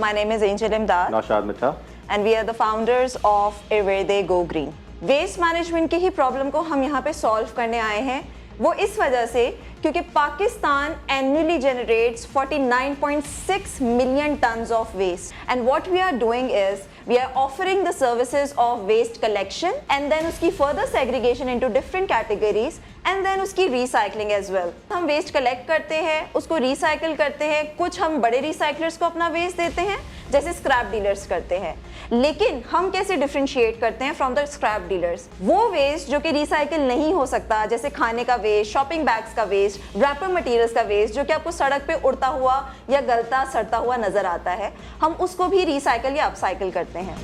My name is Angel Imdad. Naushad Mitha. And we are the founders of Irvede Go Green. Waste management की ही problem को हम यहाँ पे solve करने आए हैं, वो इस वजह से क्योंकि Pakistan annually generates 49.6 million tons of waste and what we are doing is we are offering the services of waste collection and then उसकी further segregation into different categories and then उसकी रिसाइकलिंग एज वेल। हम waste collect करते हैं, उसको recycle करते हैं, कुछ हम बड़े रिसाइकलर्स को अपना वेस्ट देते हैं जैसे स्क्रैप डीलर्स करते हैं, लेकिन हम कैसे डिफरेंशिएट करते हैं फ्रॉम द स्क्रैप डीलर्स? वो वेस्ट जो कि रिसाइकिल नहीं हो सकता, जैसे खाने का वेस्ट, शॉपिंग बैग्स का वेस्ट, रैपर मटेरियल्स का वेस्ट जो कि आपको सड़क पे उड़ता हुआ या गलता सड़ता हुआ नजर आता है, हम उसको भी रिसाइकिल या अपसाइकिल करते हैं।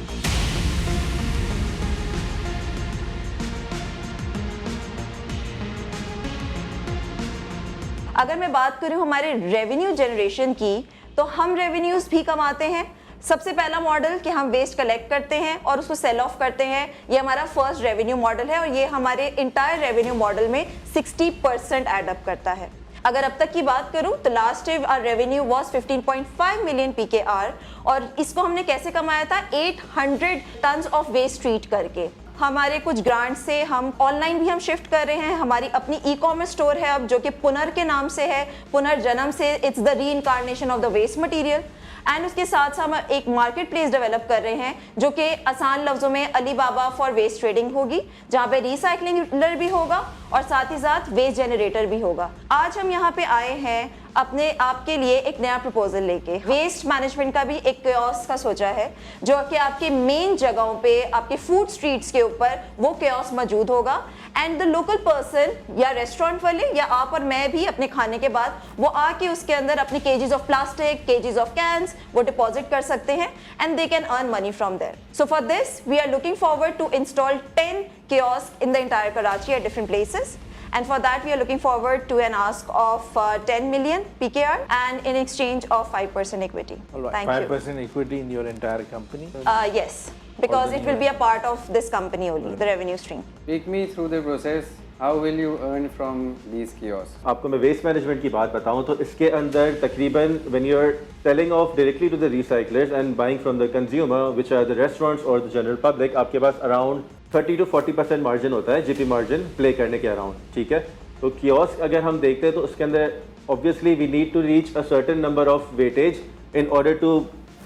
अगर मैं बात करूं हमारे रेवेन्यू जनरेशन की, तो हम रेवेन्यूज भी कमाते हैं। सबसे पहला मॉडल कि हम वेस्ट कलेक्ट करते हैं और उसको सेल ऑफ करते हैं, ये हमारा फर्स्ट रेवेन्यू मॉडल है और ये हमारे इंटायर रेवेन्यू मॉडल में 60% एड अप करता है। अगर अब तक की बात करूं तो last year our revenue was 15.5 million PKR और इसको हमने कैसे कमाया था? 800 टन्स ऑफ वेस्ट ट्रीट करके। हमारे कुछ ग्रांट से हम ऑनलाइन भी हम शिफ्ट कर रहे हैं। हमारी अपनी ई-कॉमर्स स्टोर है अब जो कि पुनर के नाम से है, पुनर्जन्म से, it's the reincarnation of the waste material. And उसके साथ साथ हम एक मार्केट प्लेस डेवलप कर रहे हैं जो कि आसान लफ्जों में अली बाबा फॉर वेस्ट ट्रेडिंग होगी, जहाँ पे रिसाइकलिंग भी होगा और साथ ही साथ वेस्ट जनरेटर भी होगा। आज हम यहाँ पे आए हैं अपने आपके लिए एक नया प्रपोजल लेके। वेस्ट मैनेजमेंट का भी एक कियोस्क का सोचा है जो कि आपके मेन जगहों पे, आपके फूड स्ट्रीट्स के ऊपर वो कियोस्क मौजूद होगा एंड द लोकल पर्सन या रेस्टोरेंट वाले या आप और मैं भी अपने खाने के बाद वो आके उसके अंदर अपने KGs of plastic, KGs of cans वो डिपॉजिट कर सकते हैं and they can earn money from there. So for this we are looking forward to install 10 kiosks in the entire Karachi at different places, and for that we are looking forward to an ask of 10 million PKR and in exchange of 5% equity. All right. Thank 5% equity in your entire company? Yes, because it will be a part of this company only, the revenue stream. Take me through the process. How will you earn from these kiosks? आपको मैं waste management की बात बताऊं तो इसके अंदर तकरीबन when you are selling off directly to the recyclers and buying from the consumer, which are the restaurants or the general public, आपके पास around 30 to 40% मार्जिन होता है, GP मार्जिन प्ले करने के अराउंड, ठीक है। तो कियोस्क अगर हम देखते हैं तो उसके अंदर obviously we need to reach a certain number of weightage in order to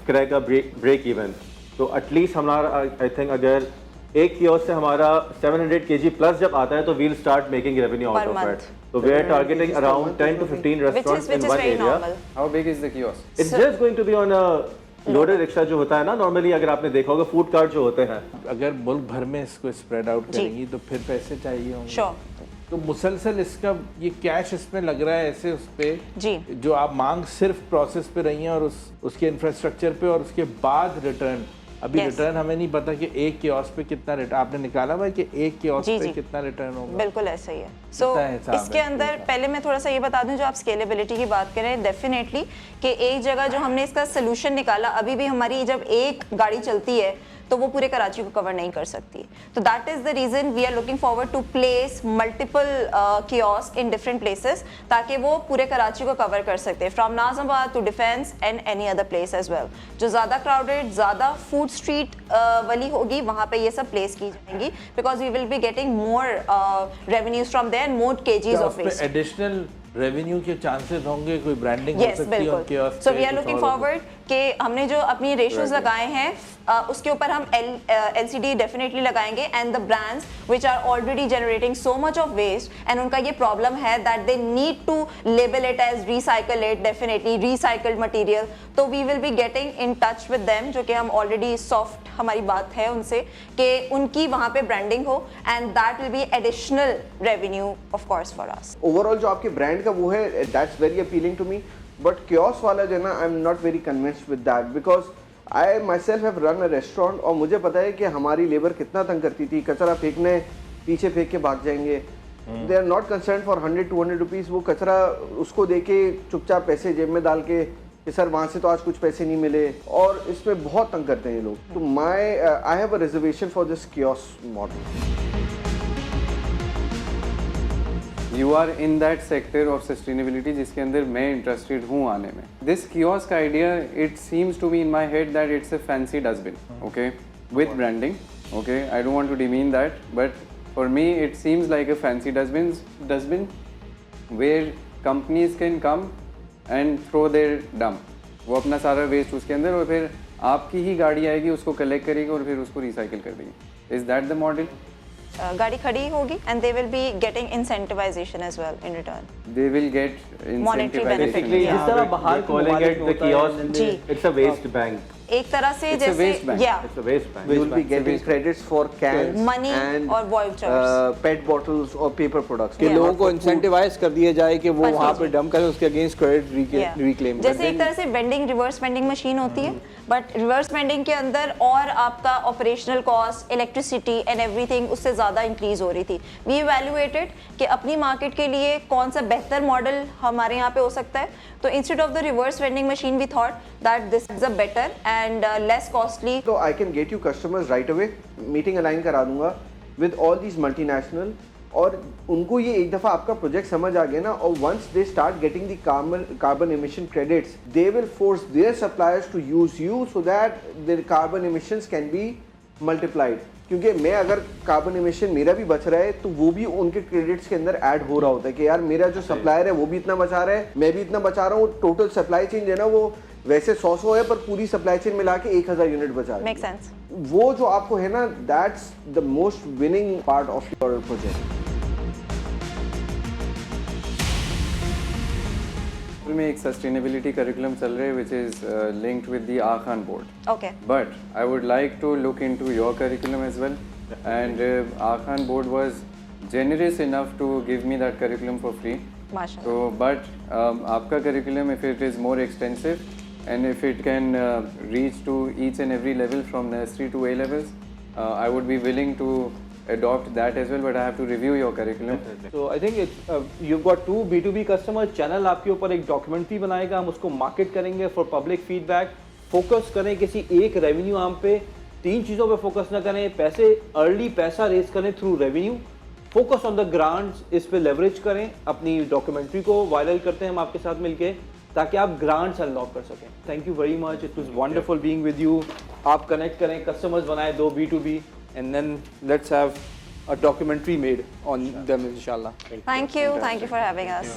crack a break even. तो एटलीस्ट हमारा आई थिंक अगर एक कियोस्क से हमारा 700 kg प्लस जब आता है तो we'll start making revenue out of it. So we are targeting around 10 to 15 restaurants in one area. Normal. How big is the kiosk? It's just going to be on a loaded rickshaw जो होता है ना, normally अगर आपने देखा होगा food cart जो होते हैं। अगर मुल्क भर में इसको स्प्रेड आउट करेंगी तो फिर पैसे चाहिए होंगे। Sure. तो मुसलसल इसका ये कैश इसमें लग रहा है ऐसे उस पे जी, जो आप मांग सिर्फ प्रोसेस पे रही हैं और उसके इंफ्रास्ट्रक्चर पे और उसके बाद रिटर्न। अभी रिटर्न हमें नहीं पता कि एक कियोस्क पे कितना रिटर्न आपने निकाला हुआ है कि एक कियोस्क पे कितना रिटर्न होगा? बिल्कुल ऐसा ही है। सो इसके अंदर पहले मैं थोड़ा सा ये बता दूं, जो आप स्केलेबिलिटी की बात करें, डेफिनेटली कि एक जगह जो हमने इसका सोल्यूशन निकाला, अभी भी हमारी जब एक गाड़ी चलती है तो वो पूरे कराची को कवर नहीं कर सकती। तो that is the reason we are looking forward to place multiple kiosk in different places ताकि वो पूरे कराची को कवर कर सकते हैं, from Nazimabad to Defence and any other place as well. जो ज़्यादा क्राउडेड, ज़्यादा फूड स्ट्रीट वाली होगी वहाँ पे ये सब प्लेस की जाएंगी, because we will be getting more revenues from there, more KGs of waste. Additional revenue के चांसेस होंगे, कोई ब्रांडिंग हो सकती है उनके। So we are looking forward कि हमने जो अपनी रेशियोज लगाए हैं उसके ऊपर हम LCD डेफिनेटली लगाएंगे and the brands which are already generating so much of waste and उनका ये प्रॉब्लम है that they need to label it as recycle it, definitely recycled material. तो we will be getting in touch with them, जो कि हम already soft हमारी बात है उनसे कि उनकी वहाँ पे ब्रांडिंग हो and that will be additional revenue of course for us. Overall जो आपके ब्रांड का वो है, that's very appealing to me, but kiosk वाला जो है ना, I am not very convinced with that because I myself have run a restaurant और मुझे पता है कि हमारी लेबर कितना तंग करती थी। कचरा फेंकने पीछे फेंक के भाग जाएंगे, they are not concern for 100-200 rupees. वो कचरा उसको दे के चुपचाप पैसे जेब में डाल के कि सर वहाँ से तो आज कुछ पैसे नहीं मिले, और इसमें बहुत तंग करते हैं ये लोग। तो I have a reservation for this kiosk model. you are in that sector of sustainability जिसके अंदर मैं interested हूँ आने में. This kiosk idea, it seems to me in my head that it's a fancy dustbin, okay, with branding, okay. I don't want to demean that, but for me it seems like a fancy dustbin where companies can come and throw their dump. वो अपना सारा waste उसके अंदर और फिर आपकी ही गाड़ी आएगी उसको कलेक्ट करेगी और फिर उसको रिसाइकिल कर देगी. Is that the model? गाड़ी खड़ी होगी and they will be getting incentivisation as well in return. They will get Monetary benefit. Basically, Yeah. जिस तरह बाहर calling it the kiosk, ji. it's a waste bank. एक तरह से It's a जैसे waste bank. yeah, It's a waste bank. We will be getting credits for cans Money and और vouchers. pet bottles or paper products. कि Yeah. लोगों को incentivise कर दिया जाए कि वो बस वहाँ जी। पे डंप करें, उसके अगेंस्ट क्रेडिट Yeah. रिक्लेम जैसे एक तरह से वेंडिंग रिवर्स वेंडिंग मशीन होती है, बट रिवर्स वेंडिंग के अंदर और आपका operational cost, electricity and everything उससे ज़्यादा इंक्रीज हो रही थी. वी इवैल्यूएटेड कि अपनी मार्केट के लिए कौन सा बेहतर मॉडल हमारे यहाँ पे हो सकता है. तो instead of the reverse vending machine we thought that this is a better and less costly. So I can get you customers right away. Meeting align करा दूंगा with all these multinational और उनको ये एक दफ़ा आपका प्रोजेक्ट समझ आ गया ना, और once they start getting the carbon emission credits, they will force their suppliers to use you so that their carbon emissions can be multiplied. क्योंकि मैं अगर कार्बन एमिशन मेरा भी बच रहा है तो वो भी उनके क्रेडिट्स के अंदर ऐड हो रहा होता है कि यार मेरा जो सप्लायर है वो भी इतना बचा रहा है, मैं भी इतना बचा रहा हूँ. टोटल सप्लाई चेन है ना वो वैसे 100 है पर पूरी सप्लाई चेन मिला के 1000 यूनिट बचा रही मेक सेंस. वो जो आपको है ना, that's the most winning part of your project. में एक सस्टेनेबिलिटी करिकुलम चल रहा है which is linked with the Akhan board. Okay. But I would like to look into your curriculum as well. And Akhan board was generous enough to give me that curriculum for free. माशाल्लाह. So, but आपका curriculum, if it is more extensive and if it can reach to each and every level from nursery to A levels, I would be willing to adopt that as well, but I have to review your curriculum. तो I think you've got 2 B2B customer. Channel आपके ऊपर एक documentary बनाएगा, हम उसको market करेंगे for public feedback. Focus करें किसी एक रेवेन्यू आर्म पे, 3 चीज़ों पे फोकस ना करें. अर्ली पैसा रेज करें through revenue. Focus on the grants, इस पे लेवरेज करें. अपनी डॉक्यूमेंट्री को वायरल करते हैं हम आपके साथ मिलके ताकि आप ग्रांट्स अनलॉक कर सकें. Thank you very much, it was wonderful being with you. आप कनेक्ट करें, कस्टमर्स बनाए 2 B2B, and then let's have a documentary made on them inshallah. Thank you for having us.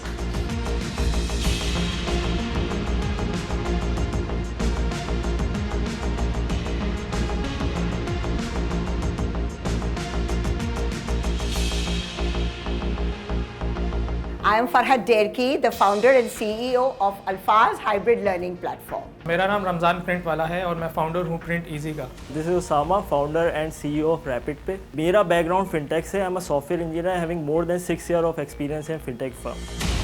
I am Farhad Derki, the founder and CEO of Alfaz Hybrid Learning Platform. मेरा नाम Ramzan print वाला है और मैं founder हूँ Print Easy का. This is Usama, founder and CEO of Rapid Pay. मेरा background fintech से. I am a software engineer having more than 6 years of experience in fintech firm.